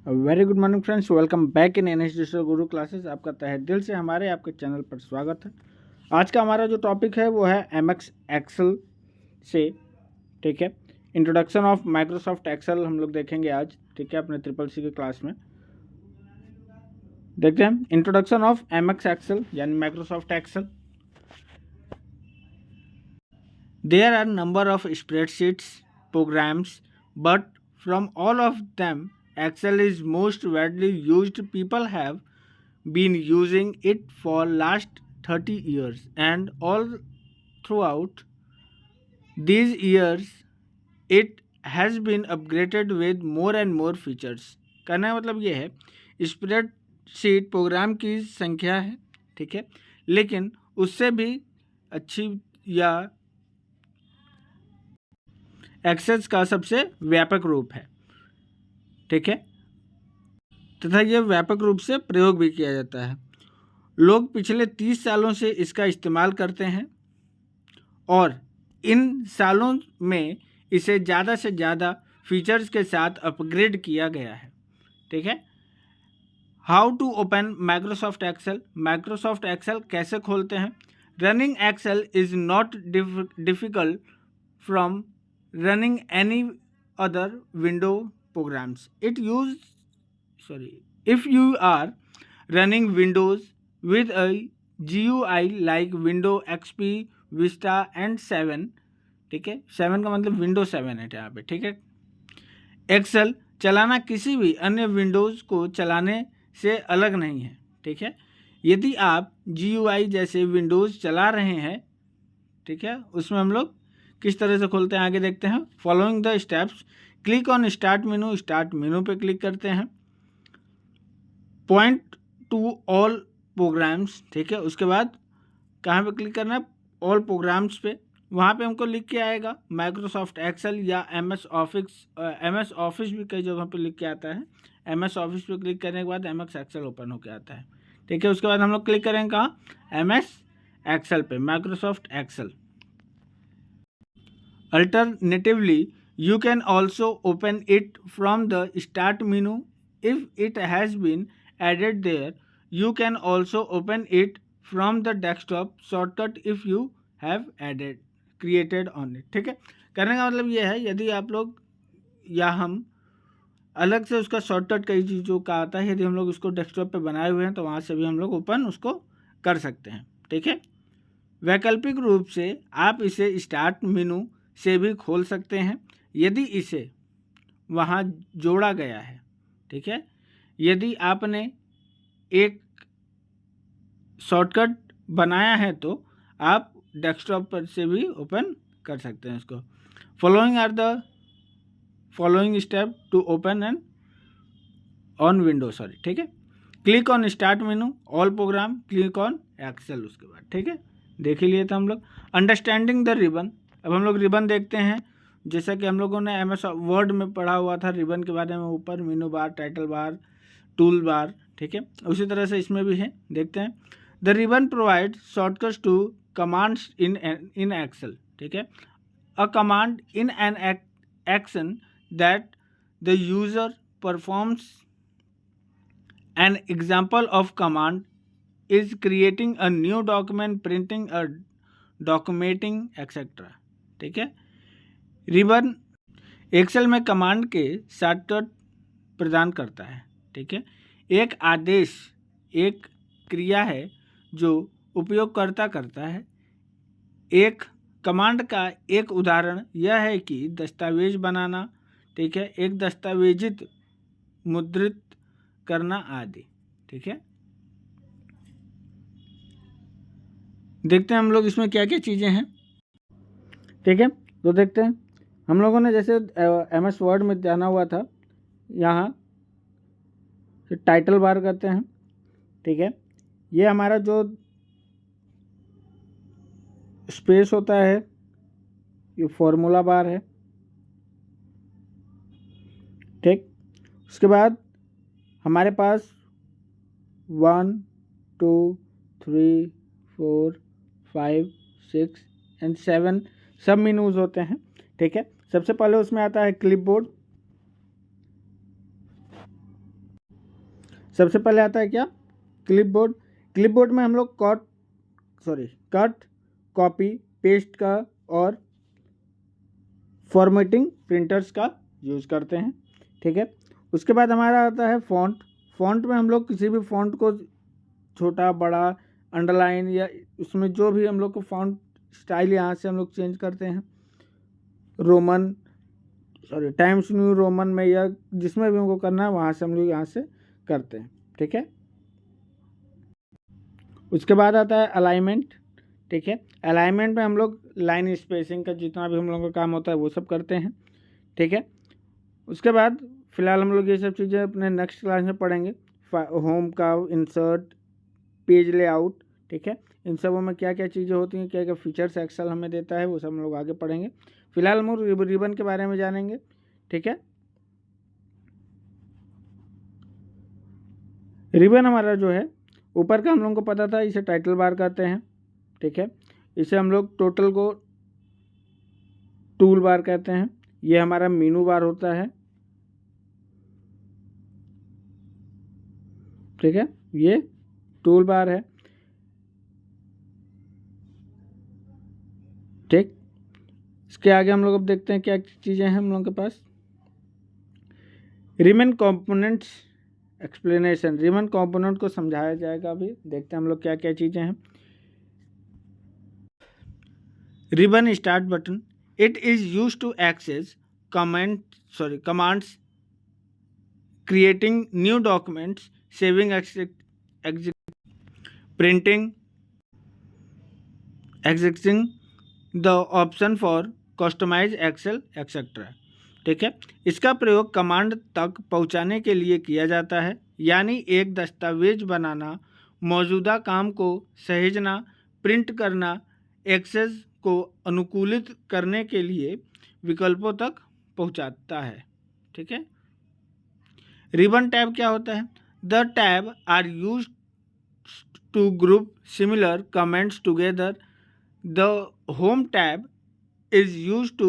Very good morning friends, welcome back in NS digital Guru classes. आपका तहे दिल से हमारे आपके चैनल पर स्वागत है। आज का हमारा जो टॉपिक है वो है एमएस एक्सेल से, ठीक है। इंट्रोडक्शन ऑफ माइक्रोसॉफ्ट एक्सेल हम लोग देखेंगे आज, ठीक है, अपने ट्रिपल सी के क्लास में। देखते हैं इंट्रोडक्शन ऑफ एमएस एक्सेल यानी Microsoft Excel. There are number of spreadsheets programs but from all of them Excel is most widely used. People have been using it for last 30 years and all throughout these years it has been upgraded with more and more features. कहने का मतलब ये है spreadsheet programme की संख्या है, ठीक है, लेकिन उससे भी अच्छी या एक्सेल का सबसे व्यापक रूप है, ठीक है, तथा यह व्यापक रूप से प्रयोग भी किया जाता है। लोग पिछले 30 सालों से इसका इस्तेमाल करते हैं और इन सालों में इसे ज़्यादा से ज़्यादा फीचर्स के साथ अपग्रेड किया गया है, ठीक है। How to open Microsoft Excel. Microsoft Excel कैसे खोलते हैं। Running Excel is not difficult from running any other window programs. If you are running Windows with a GUI like Windows XP, Vista and 7, ठीक है, 7 का मतलब Windows 7 है यहाँ पे, ठीक है। एक्सेल चलाना किसी भी अन्य विंडोज़ को चलाने से अलग नहीं है, ठीक है। यदि आप GUI जैसे विंडोज़ चला रहे हैं, ठीक है, उसमें हम लोग किस तरह से खोलते हैं आगे देखते हैं। Following the steps, click on start menu. Start menu पे क्लिक करते हैं। पॉइंट टू ऑल प्रोग्राम्स, ठीक है, उसके बाद कहाँ पे क्लिक करना है, ऑल प्रोग्राम्स पे। वहाँ पे हमको लिख के आएगा माइक्रोसॉफ्ट एक्सेल या एमएस ऑफिस भी कई जगहों पे लिख के आता है। एमएस ऑफिस पे क्लिक करने के बाद एमएस एक्सेल ओपन होके आता है, ठीक है। उसके बाद हम लोग क्लिक करेंगे कहाँ, एमएस एक्सेल पे, Microsoft Excel. Alternatively you can also open it from the start menu if it has been added there. You can also open it from the desktop shortcut if you have created on it, ठीक है। करने का मतलब ये है, यदि आप लोग या हम अलग से उसका शॉर्टकट कई चीज़ों का आता है, यदि हम लोग उसको डेस्कटॉप पे बनाए हुए हैं तो वहाँ से भी हम लोग ओपन उसको कर सकते हैं, ठीक है। वैकल्पिक रूप से आप इसे स्टार्ट मेनू से भी खोल सकते हैं यदि इसे वहाँ जोड़ा गया है, ठीक है। यदि आपने एक शॉर्टकट बनाया है तो आप डेस्कटॉप पर से भी ओपन कर सकते हैं इसको। Following are the following step to open and on window, sorry, ठीक है। Click on start menu, all program, click on Excel उसके बाद, ठीक है। देख ही लिए थे हम लोग। Understanding the ribbon. अब हम लोग रिबन देखते हैं, जैसा कि हम लोगों ने एमएस वर्ड में पढ़ा हुआ था रिबन के बारे में, ऊपर मेनू बार, टाइटल बार, टूल बार, ठीक है, उसी तरह से इसमें भी है, देखते हैं। The ribbon provide shortcuts to commands in Excel, ठीक है। A command in an action that the user performs. An example of command is creating a new document, printing a documenting et cetera, ठीक है। रिबन एक्सेल में command के shortcut प्रदान करता है, ठीक है। एक आदेश एक क्रिया है जो उपयोगकर्ता करता है। एक कमांड का एक उदाहरण यह है कि दस्तावेज बनाना, ठीक है, एक दस्तावेजित मुद्रित करना आदि, ठीक है। देखते हैं हम लोग इसमें क्या क्या चीज़ें हैं, ठीक है। तो देखते हैं हम लोगों ने जैसे एमएस वर्ड में जाना हुआ था, यहाँ टाइटल बार करते हैं, ठीक है। ये हमारा जो स्पेस होता है ये फॉर्मूला बार है, ठीक। उसके बाद हमारे पास 1 2 3 4 5 6 एंड 7 सब मेनूज होते हैं, ठीक है। सबसे पहले उसमें आता है क्लिपबोर्ड, सबसे पहले आता है क्या, क्लिपबोर्ड। क्लिपबोर्ड में हम लोग कट, कॉपी, पेस्ट का और फॉर्मेटिंग प्रिंटर्स का यूज़ करते हैं, ठीक है। उसके बाद हमारा आता है फ़ॉन्ट। फ़ॉन्ट में हम लोग किसी भी फ़ॉन्ट को छोटा बड़ा अंडरलाइन या उसमें जो भी हम लोग को फ़ॉन्ट स्टाइल यहाँ से हम लोग चेंज करते हैं, टाइम्स न्यू रोमन में या जिसमें भी हमको करना है वहाँ से हम लोग यहाँ से करते हैं, ठीक है। उसके बाद आता है अलाइनमेंट, ठीक है। अलाइनमेंट में हम लोग लाइन स्पेसिंग का जितना भी हम लोगों का काम होता है वो सब करते हैं, ठीक है। उसके बाद फिलहाल हम लोग ये सब चीज़ें अपने नेक्स्ट क्लास में पढ़ेंगे। होम का इंसर्ट, पेज लेआउट, ठीक है। इन सबों में क्या क्या चीज़ें होती हैं, क्या क्या फीचर्स एक्सेल हमें देता है, वो सब हम लोग आगे पढ़ेंगे। फिलहाल हम लोग रिबन के बारे में जानेंगे, ठीक है। रिबन हमारा जो है ऊपर का हम लोगों को पता था, इसे टाइटल बार कहते हैं, ठीक है। इसे हम लोग टोटल को टूल बार कहते हैं। ये हमारा मेनू बार होता है, ठीक है। ये टूल बार है, ठीक। इसके आगे हम लोग अब देखते हैं क्या चीज़ें हैं हम लोगों के पास। Ribbon components explanation, ribbon component को समझाया जाएगा। अभी देखते हैं हम लोग क्या क्या चीज़ें हैं। Ribbon start button, it is use to access commands, creating new documents, saving, printing, exiting the option for customize Excel etc. ठीक है। इसका प्रयोग कमांड तक पहुंचाने के लिए किया जाता है, यानी एक दस्तावेज बनाना, मौजूदा काम को सहेजना, प्रिंट करना, एक्सेस को अनुकूलित करने के लिए विकल्पों तक पहुंचाता है, ठीक है। रिबन टैब क्या होता है? The tab are use to group similar comments together. The home tab is used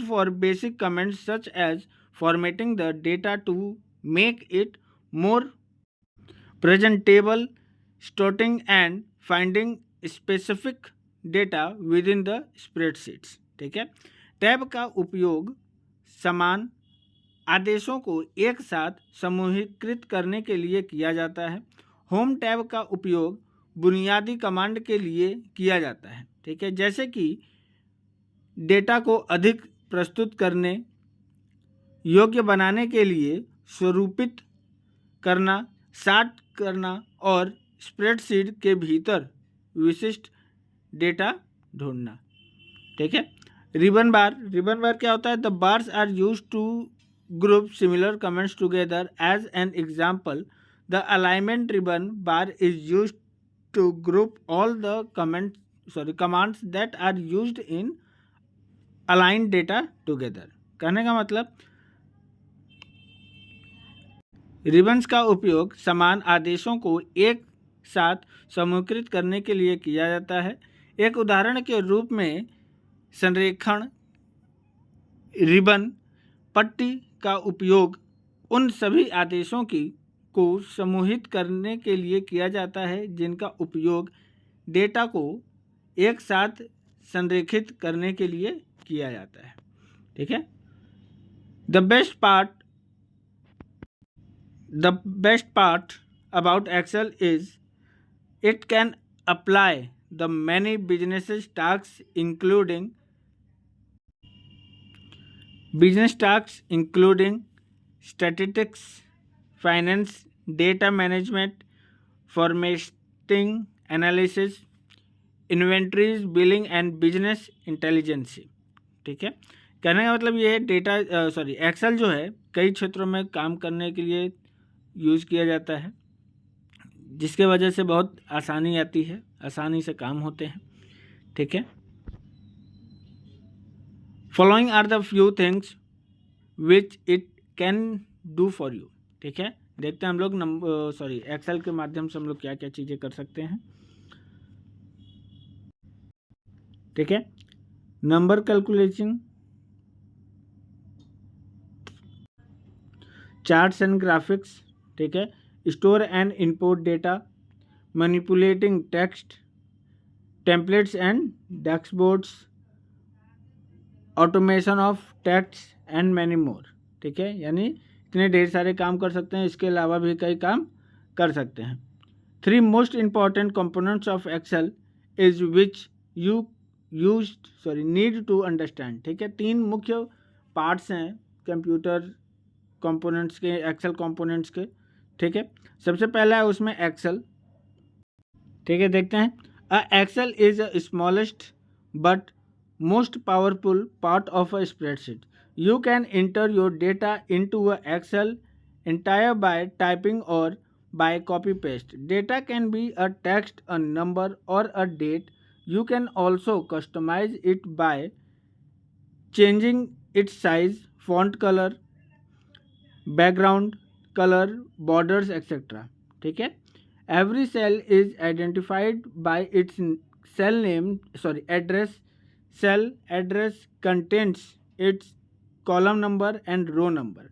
for basic comments such as formatting the data to make it more presentable, sorting and finding specific data within the spreadsheets, ठीक है। Tab का उपयोग समान आदेशों को एक साथ समूहीकृत करने के लिए किया जाता है। होम टैब का उपयोग बुनियादी कमांड के लिए किया जाता है, ठीक है, जैसे कि डेटा को अधिक प्रस्तुत करने योग्य बनाने के लिए स्वरूपित करना, सॉर्ट करना और स्प्रेडशीट के भीतर विशिष्ट डेटा ढूंढना, ठीक है। रिबन बार क्या होता है? The bars are use to group similar comments together. As an example, the alignment ribbon bar is use to group all the commands that are used in align data together. कहने का मतलब ribbons का उपयोग समान आदेशों को एक साथ समूहीकृत करने के लिए किया जाता है। एक उदाहरण के रूप में संरेखण रिबन पट्टी का उपयोग उन सभी आदेशों को समूहित करने के लिए किया जाता है जिनका उपयोग डेटा को एक साथ संरेखित करने के लिए किया जाता है, ठीक है। The best part about Excel is it can apply the many business task including statistics, finance, data management, formatting, analysis, inventories, billing and business intelligence, ठीक है। कहने का मतलब ये है एक्सेल जो है कई क्षेत्रों में काम करने के लिए यूज़ किया जाता है, जिसके वजह से बहुत आसानी आती है, आसानी से काम होते हैं, ठीक है। Following are the few things which it can do for you, ठीक है। देखते हैं हम लोग एक्सेल के माध्यम से हम लोग क्या क्या चीज़ें कर सकते हैं, ठीक है। Number calculation, charts and graphics, ठीक है, store and input data, manipulating text, templates and dashboards, automation of text and many more, ठीक है, यानी इतने ढेर सारे काम कर सकते हैं, इसके अलावा भी कई काम कर सकते हैं। 3 most important components of Excel is which you need to understand, ठीक है, 3 मुख्य पार्ट्स हैं कंप्यूटर कंपोनेंट्स के, एक्सेल कंपोनेंट्स के, ठीक है। सबसे पहला है उसमें एक्सेल, ठीक है, देखते हैं। Excel is a smallest but most powerful part of a spreadsheet. You can enter your data into a Excel entire by typing or by copy paste. Data can be a text, a number or a date. You can also customize it by changing its size, font color, background color, borders, etc. ठीक है। Every cell is identified by its address. Cell address contains its column number and row number,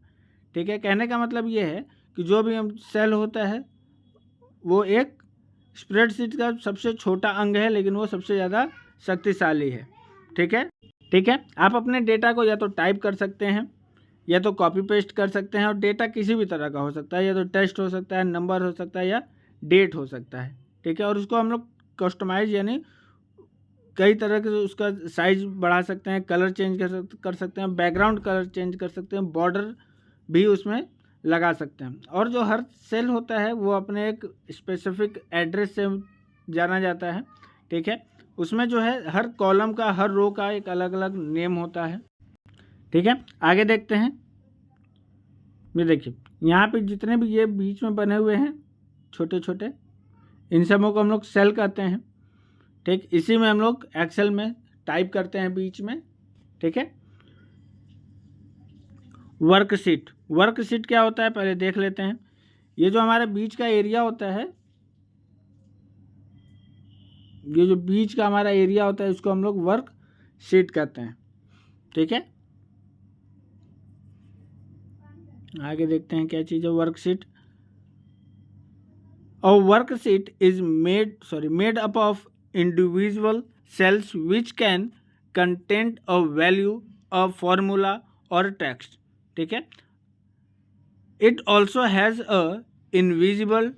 ठीक है। कहने का मतलब ये है कि जो भी हम सेल होता है वो एक स्प्रेडशीट का सबसे छोटा अंग है, लेकिन वो सबसे ज़्यादा शक्तिशाली है, ठीक है, ठीक है। आप अपने डेटा को या तो टाइप कर सकते हैं या तो कॉपी पेस्ट कर सकते हैं, और डेटा किसी भी तरह का हो सकता है, या तो टेक्स्ट हो सकता है, नंबर हो सकता है, या डेट हो सकता है, ठीक है। और उसको हम लोग कस्टमाइज यानी कई तरह के उसका साइज बढ़ा सकते हैं, कलर चेंज कर सकते हैं, बैकग्राउंड कलर चेंज कर सकते हैं, बॉर्डर भी उसमें लगा सकते हैं। और जो हर सेल होता है वो अपने एक स्पेसिफिक एड्रेस से जाना जाता है, ठीक है। उसमें जो है हर कॉलम का, हर रो का एक अलग अलग नेम होता है, ठीक है। आगे देखते हैं। ये देखिए यहाँ पे जितने भी ये बीच में बने हुए हैं छोटे छोटे, इन सबों को हम लोग सेल कहते हैं, ठीक। इसी में हम लोग एक्सेल में टाइप करते हैं बीच में, ठीक है। वर्कशीट, वर्कशीट क्या होता है पहले देख लेते हैं। ये जो हमारे बीच का एरिया होता है, ये जो बीच का हमारा एरिया होता है, इसको हम लोग वर्कशीट कहते हैं, ठीक है। आगे देखते हैं क्या चीज़ है वर्कशीट। और worksheet is made up of individual cells which can contain a value, a formula or text, ठीक है। It also has a invisible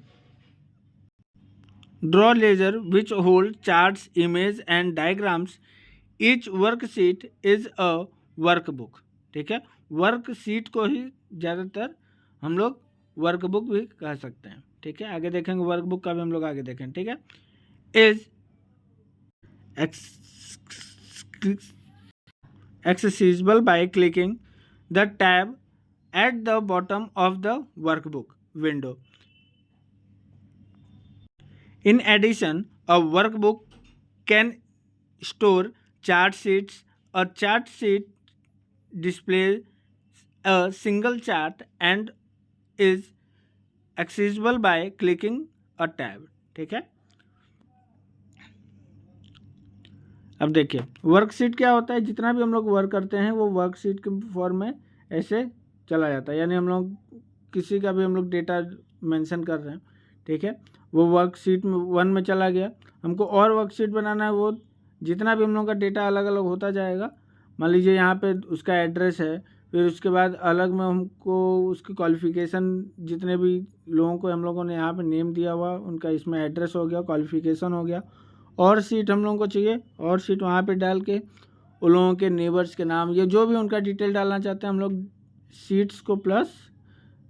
draw ledger which holds charts, images and diagrams. Each worksheet is a workbook, ठीक है। Worksheet को ही ज़्यादातर हम लोग workbook भी कह सकते हैं, ठीक है। आगे देखेंगे वर्कबुक का भी हम लोग आगे देखेंगे, ठीक है। Is accessible by clicking the tab at the bottom of the workbook window. In addition, a workbook can store chart sheets. A chart sheet displays a single chart and is accessible by clicking a tab, ठीक है। अब देखिए worksheet क्या होता है। जितना भी हम लोग वर्क करते हैं वो वर्कशीट के फॉर्म में ऐसे चला जाता है, यानी हम लोग किसी का भी हम लोग डेटा मेंशन कर रहे हैं, ठीक है, वो वर्कशीट में 1 में चला गया। हमको और वर्कशीट बनाना है, वो जितना भी हम लोग का डेटा अलग अलग होता जाएगा। मान लीजिए यहाँ पे उसका एड्रेस है, फिर उसके बाद अलग में हमको उसकी क्वालिफ़िकेशन, जितने भी लोगों को हम लोगों ने यहाँ पे नेम दिया हुआ उनका इसमें एड्रेस हो गया, क्वालिफ़िकेशन हो गया। और सीट हम लोगों को चाहिए, और सीट वहाँ पे डाल के उन लोगों के नेबर्स के नाम, ये जो भी उनका डिटेल डालना चाहते हैं हम लोग सीट्स को प्लस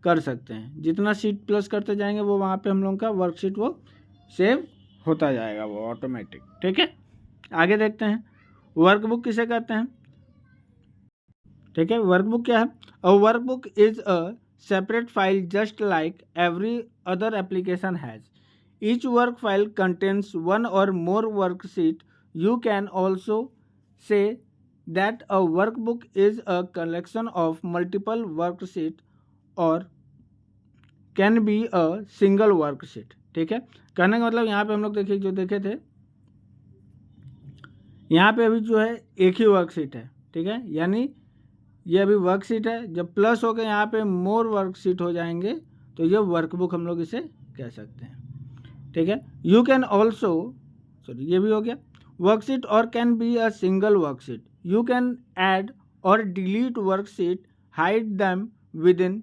कर सकते हैं। जितना सीट प्लस करते जाएंगे वो वहाँ पे हम लोगों का वर्कशीट वो सेव होता जाएगा, वो ऑटोमेटिक, ठीक है। आगे देखते हैं वर्कबुक किसे कहते हैं, ठीक है। वर्कबुक क्या है? अ workbook is a separate file just like every other application has. Each work file contains one or more worksheet. You can also say that a workbook is a collection of multiple worksheet or can be a single worksheet. ठीक है, कहने का मतलब यहाँ पे हम लोग देखिए जो देखे थे, यहाँ पे अभी जो है एक ही वर्कशीट है, ठीक है, यानी ये अभी वर्कशीट है, जब प्लस हो गए यहाँ पे मोर वर्कशीट हो जाएंगे तो ये वर्कबुक हम लोग इसे कह सकते हैं। ठीक है, यू कैन ऑल्सो, सॉरी ये भी हो गया वर्कशीट, और can be a single worksheet. You can add और delete worksheet, hide them within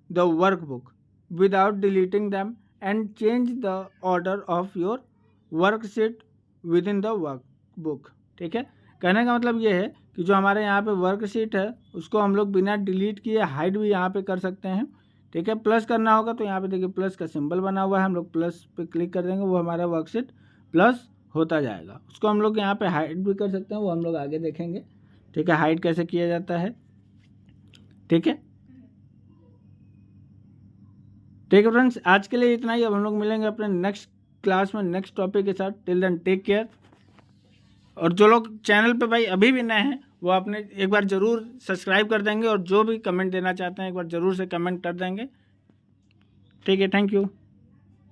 the workbook without deleting them and change the order of your worksheet within the workbook. ठीक है, कहने का मतलब ये है कि जो हमारे यहाँ पे वर्कशीट है उसको हम लोग बिना डिलीट किए हाइड भी यहाँ पे कर सकते हैं। ठीक है, प्लस करना होगा तो यहाँ पे देखिए प्लस का सिंबल बना हुआ है, हम लोग प्लस पे क्लिक कर देंगे, वो हमारा वर्कशीट प्लस होता जाएगा। उसको हम लोग यहाँ पे हाइड भी कर सकते हैं, वो हम लोग आगे देखेंगे। ठीक है, हाइड कैसे किया जाता है। ठीक है, ठीक है फ्रेंड्स, आज के लिए इतना ही। अब हम लोग मिलेंगे अपने नेक्स्ट क्लास में नेक्स्ट टॉपिक के साथ। Till then take care. और जो लोग चैनल पे भाई अभी भी नए हैं वो आपने एक बार ज़रूर सब्सक्राइब कर देंगे, और जो भी कमेंट देना चाहते हैं एक बार ज़रूर से कमेंट कर देंगे। ठीक है, थैंक यू।